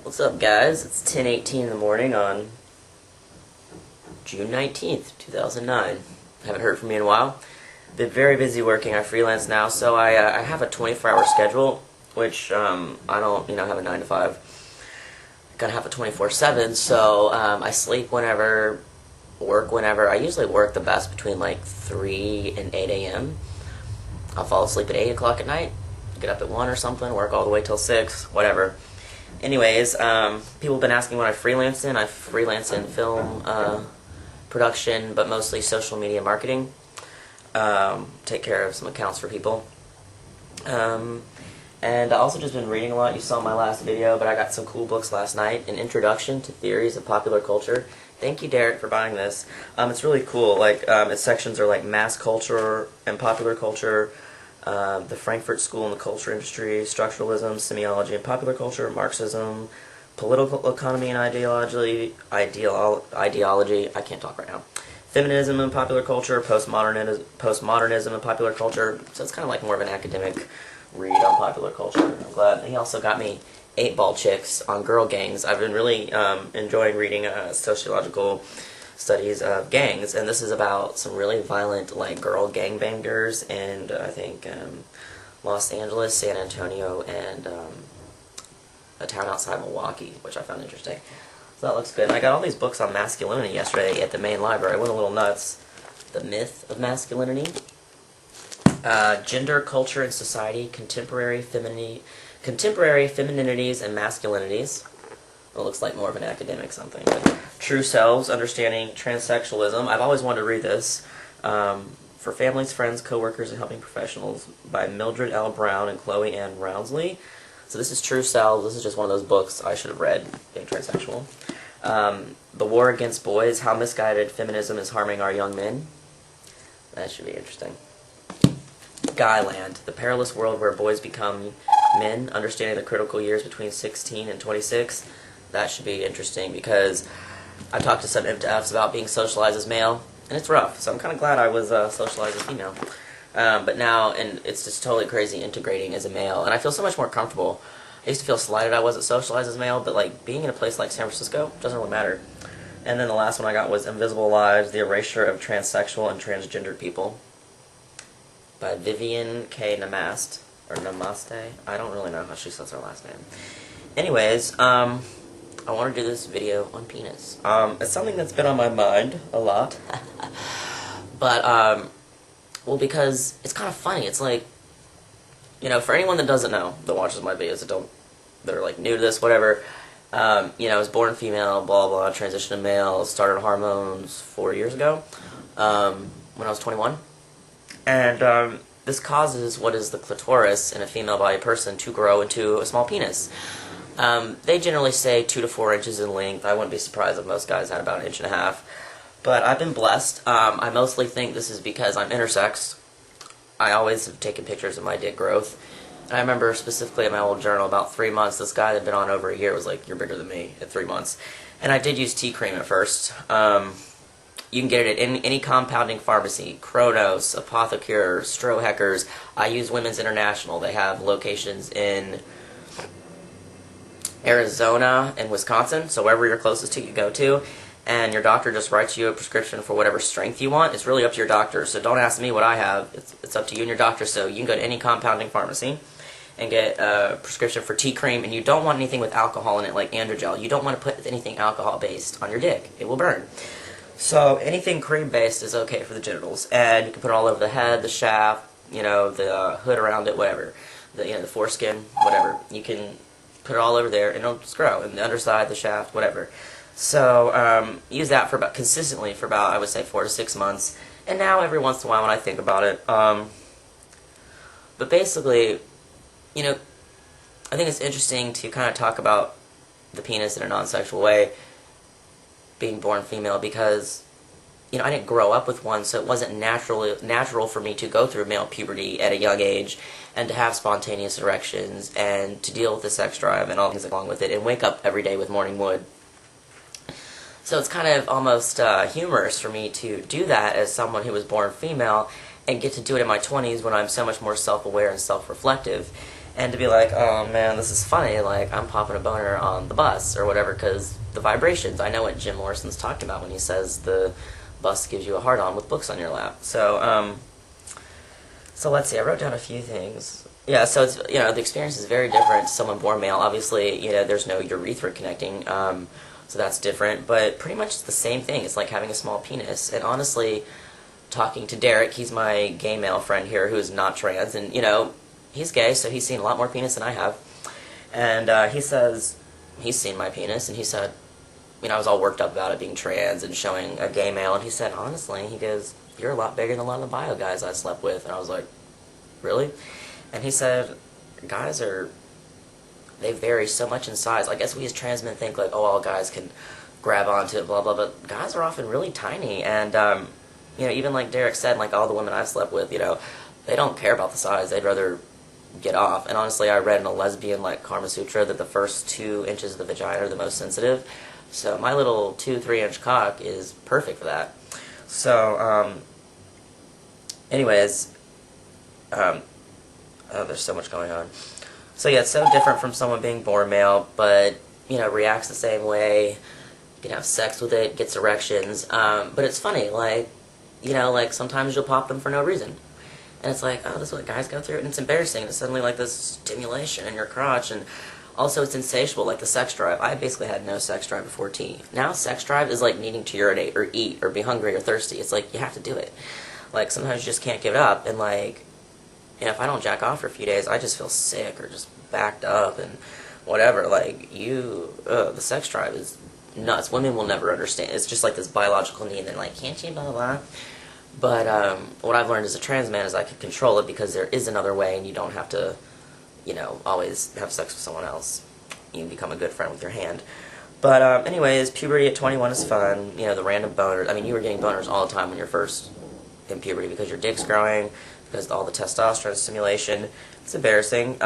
What's up, guys? It's 10:18 in the morning on June 19th, 2009. Haven't heard from me in a while. Been very busy working. I freelance now, so I have a 24-hour schedule, which I don't, have a 9 to 5. Gotta have a 24/7, so I sleep whenever, work whenever. I usually work the best between like 3 and 8 a.m. I'll fall asleep at 8 o'clock at night, get up at 1 or something, work all the way till 6, whatever. Anyways, people have been asking what I freelance in. I freelance in film production, but mostly social media marketing. Take care of some accounts for people. And I also just been reading a lot. You saw my last video, but I got some cool books last night. An Introduction to Theories of Popular Culture. Thank you, Derek, for buying this. It's really cool. Like, its sections are like mass culture and popular culture, the Frankfurt School and the culture industry, structuralism, semiology and popular culture, Marxism, political economy and ideology, I can't talk right now, feminism and popular culture, postmodernism and popular culture. So it's kind of like more of an academic read on popular culture. I'm glad. He also got me 8-Ball Chicks on girl gangs. I've been really enjoying reading sociological studies of gangs, and this is about some really violent like girl gangbangers in I think Los Angeles, San Antonio, and a town outside Milwaukee, which I found interesting. So that looks good. And I got all these books on masculinity yesterday at the main library. I went a little nuts. The Myth of Masculinity, Gender, Culture, and Society, Contemporary Femininities and Masculinities. It looks like more of an academic something. But True Selves, Understanding Transsexualism. I've always wanted to read this. For Families, Friends, Coworkers, and Helping Professionals by Mildred L. Brown and Chloe Ann Rounsley. So this is True Selves. This is just one of those books I should have read, being transsexual. The War Against Boys, How Misguided Feminism is Harming Our Young Men. That should be interesting. Guyland, The Perilous World Where Boys Become Men, Understanding the Critical Years Between 16 and 26. That should be interesting because I've talked to some MTFs about being socialized as male, and it's rough, so I'm kind of glad I was socialized as female. But now, and it's just totally crazy integrating as a male, and I feel so much more comfortable. I used to feel slighted I wasn't socialized as male, but like being in a place like San Francisco doesn't really matter. And then the last one I got was Invisible Lives, The Erasure of Transsexual and Transgendered People by Vivian K. Namaste, or Namaste. I don't really know how she says her last name. Anyways, I want to do this video on penis. It's something that's been on my mind a lot. But, well, because it's kind of funny. It's like, for anyone that doesn't know, that watches my videos, that are like new to this, whatever, I was born female, blah, blah, transitioned to male, started hormones 4 years ago, when I was 21. And, this causes what is the clitoris in a female body person to grow into a small penis. They generally say 2 to 4 inches in length. I wouldn't be surprised if most guys had about 1.5 inches. But I've been blessed. I mostly think this is because I'm intersex. I always have taken pictures of my dick growth. And I remember specifically in my old journal, about 3 months, this guy that had been on over a year was like, "You're bigger than me," at 3 months. And I did use T-cream at first. You can get it at any compounding pharmacy, Kronos, Apothecure, Stroheckers. I use Women's International. They have locations in Arizona and Wisconsin, so wherever you're closest to, you go to, and your doctor just writes you a prescription for whatever strength you want. It's really up to your doctor, so don't ask me what I have. It's up to you and your doctor, so you can go to any compounding pharmacy and get a prescription for T-cream, and you don't want anything with alcohol in it, like androgel. You don't want to put anything alcohol-based on your dick. It will burn. So anything cream-based is okay for the genitals, and you can put it all over the head, the shaft, the hood around it, whatever, the foreskin, whatever. You can put it all over there, and it'll just grow, and the underside, the shaft, whatever. So use that consistently for about, I would say, 4 to 6 months, and now every once in a while when I think about it. But basically, I think it's interesting to kind of talk about the penis in a non-sexual way, being born female, because I didn't grow up with one, so it wasn't natural for me to go through male puberty at a young age and to have spontaneous erections and to deal with the sex drive and all things along with it and wake up every day with morning wood. So it's kind of almost humorous for me to do that as someone who was born female and get to do it in my 20s when I'm so much more self-aware and self-reflective. and to be like, oh man, this is funny, like, I'm popping a boner on the bus, or whatever, because the vibrations, I know what Jim Morrison's talking about when he says the bus gives you a hard-on with books on your lap. So let's see, I wrote down a few things. Yeah, so it's, the experience is very different to someone born male. Obviously, there's no urethra connecting, so that's different, but pretty much it's the same thing. It's like having a small penis, and honestly, talking to Derek, he's my gay male friend here who's not trans, and, he's gay, so he's seen a lot more penis than I have, and he says he's seen my penis, and he said, I was all worked up about it being trans and showing a gay male, and he said, honestly, he goes, you're a lot bigger than a lot of the bio guys I slept with. And I was like, really? And he said, they vary so much in size. I guess we as trans men think like, oh, all guys can grab onto it, blah, blah, but guys are often really tiny. And, even like Derek said, like all the women I've slept with, they don't care about the size. They'd rather get off. And honestly, I read in a lesbian like Karma Sutra that the first 2 inches of the vagina are the most sensitive. So my little 2-3 inch cock is perfect for that. So, anyways, there's so much going on. So yeah, it's so different from someone being born male, but, reacts the same way, you can have sex with it, gets erections, but it's funny, like, sometimes you'll pop them for no reason. And it's like, oh, this is what guys go through, and it's embarrassing, and it's suddenly like this stimulation in your crotch, and also it's insatiable, like the sex drive. I basically had no sex drive before T. Now sex drive is like needing to urinate or eat or be hungry or thirsty. It's like, you have to do it. Like, sometimes you just can't give it up, and like, if I don't jack off for a few days, I just feel sick or just backed up and whatever. Like, the sex drive is nuts. Women will never understand. It's just like this biological need, and they're like, can't you, blah, blah, blah. But what I've learned as a trans man is I can control it because there is another way, and you don't have to, always have sex with someone else. You can become a good friend with your hand. But anyways, puberty at 21 is fun. The random boners. I mean, you were getting boners all the time when you're first in puberty because your dick's growing, because of all the testosterone stimulation. It's embarrassing.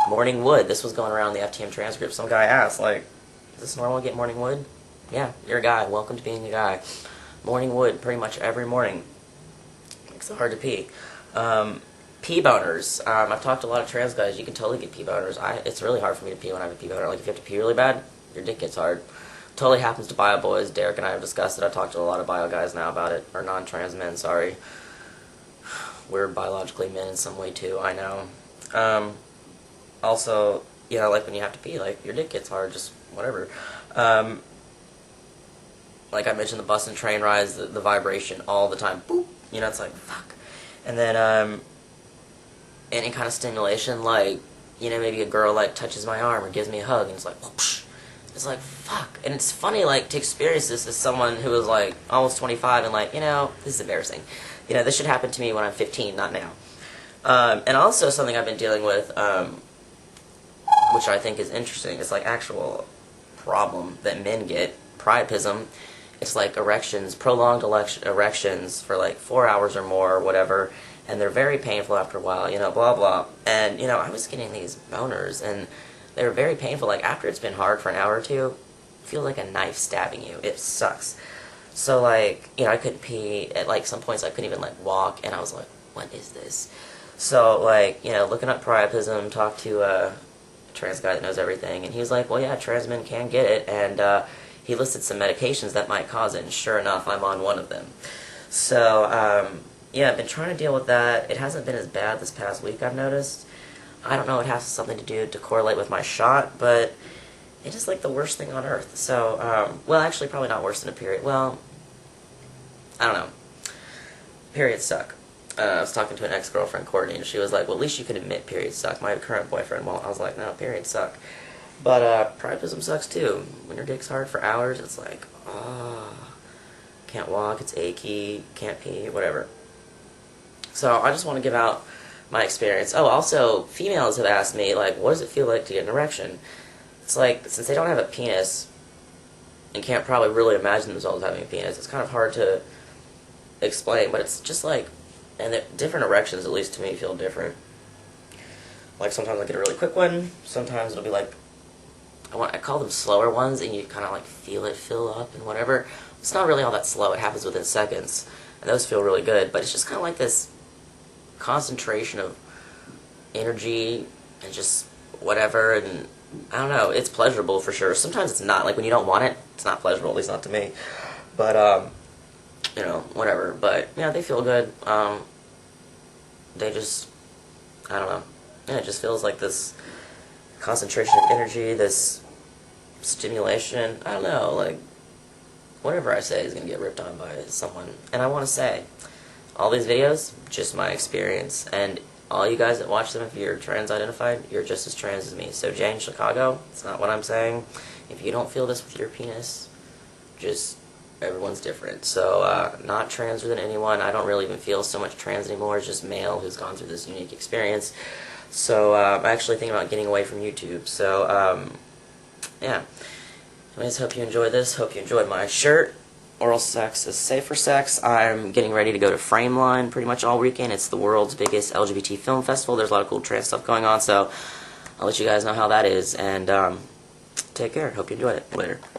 Morning wood. This was going around the FTM transcript. Some guy asked, like, is this normal to get morning wood? Yeah, you're a guy. Welcome to being a guy. Morning wood pretty much every morning. Makes it hard to pee. Pee boners. I've talked to a lot of trans guys. You can totally get pee boners. It's really hard for me to pee when I have a pee boner. Like, if you have to pee really bad, your dick gets hard. Totally happens to bio boys. Derek and I have discussed it. I've talked to a lot of bio guys now about it. Or non-trans men, sorry. We're biologically men in some way, too. I know. Also, like when you have to pee, like, your dick gets hard, just whatever. Like I mentioned, the bus and train rides, the vibration all the time. Boop. It's like, fuck. And then, any kind of stimulation, like, maybe a girl, like, touches my arm or gives me a hug, and it's like, whoosh. It's like, fuck. And it's funny, like, to experience this as someone who is, like, almost 25 and, like, this is embarrassing. This should happen to me when I'm 15, not now. And also something I've been dealing with, which I think is interesting, it's, like, actual problem that men get, priapism. It's like erections, prolonged erections for like 4 hours or more, or whatever, and they're very painful after a while, blah, blah. And, I was getting these boners, and they were very painful. Like, after it's been hard for an hour or two, it feels like a knife stabbing you. It sucks. So, like, I couldn't pee. At, like, some points I couldn't even, like, walk, and I was like, what is this? So, like, looking up priapism, talked to a trans guy that knows everything, and he was like, well, yeah, trans men can get it, and, he listed some medications that might cause it, and sure enough, I'm on one of them. So, yeah, I've been trying to deal with that. It hasn't been as bad this past week, I've noticed. I don't know, it has something to do to correlate with my shot, but it is like the worst thing on earth. So, well, actually, probably not worse than a period. Well, I don't know. Periods suck. I was talking to an ex-girlfriend, Courtney, and she was like, well, at least you can admit periods suck. My current boyfriend won't. I was like, no, periods suck. But, priapism sucks too. When your dick's hard for hours, it's like, can't walk, it's achy, can't pee, whatever. So, I just want to give out my experience. Oh, also, females have asked me, like, what does it feel like to get an erection? It's like, since they don't have a penis, and can't probably really imagine themselves having a penis, it's kind of hard to explain, but it's just like, and different erections, at least to me, feel different. Like, sometimes I get a really quick one, sometimes it'll be like, I call them slower ones, and you kind of like feel it fill up and whatever. It's not really all that slow. It happens within seconds, and those feel really good. But it's just kind of like this concentration of energy and just whatever, and I don't know, it's pleasurable for sure. Sometimes it's not, like when you don't want it, it's not pleasurable, at least not to me. But, you know, whatever. But, yeah, they feel good. They just, I don't know. Yeah, it just feels like this concentration of energy, this stimulation. I don't know, like, whatever I say is going to get ripped on by someone. And I want to say, all these videos, just my experience. And all you guys that watch them, if you're trans-identified, you're just as trans as me. So Jane, Chicago, it's not what I'm saying. If you don't feel this with your penis, just, everyone's different. So, not transer than anyone. I don't really even feel so much trans anymore. It's just male who's gone through this unique experience. So, I'm actually thinking about getting away from YouTube. So, yeah. Anyways, hope you enjoyed this. Hope you enjoyed my shirt. Oral sex is safer sex. I'm getting ready to go to Frameline pretty much all weekend. It's the world's biggest LGBT film festival. There's a lot of cool trans stuff going on, so I'll let you guys know how that is. And take care. Hope you enjoyed it. Later.